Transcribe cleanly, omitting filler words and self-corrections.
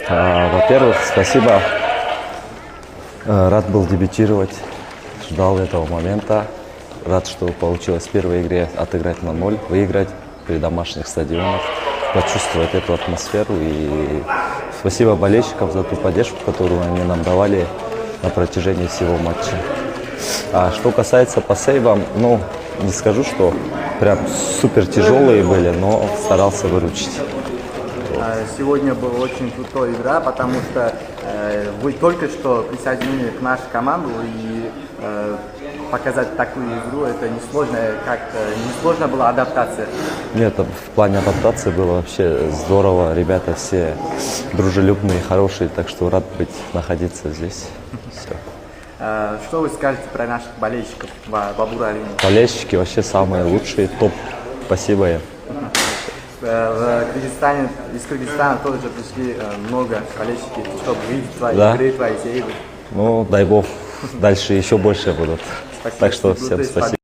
Во-первых, спасибо. Рад был дебютировать. Ждал этого момента. Рад, что получилось в первой игре отыграть на 0, выиграть при домашних стадионах, почувствовать эту атмосферу. И спасибо болельщикам за ту поддержку, которую они нам давали на протяжении всего матча. А что касается по сейвам, ну, не скажу, что прям супер тяжелые были, но старался выручить. Сегодня была очень крутая игра, потому что вы только что присоединились к нашей команде, и показать такую игру, это несложно, несложно была адаптация. Нет, в плане адаптации было вообще здорово, ребята все дружелюбные, хорошие, так что рад быть, находиться здесь. Все. Что вы скажете про наших болельщиков в Абу-Даби? Болельщики вообще самые лучшие, топ. Спасибо им. Из Кыргызстана тоже пришли много болельщиков, чтобы видеть твои игры, твои сейвы. Ну, дай бог, дальше еще больше будут. Спасибо. Так что всем спасибо.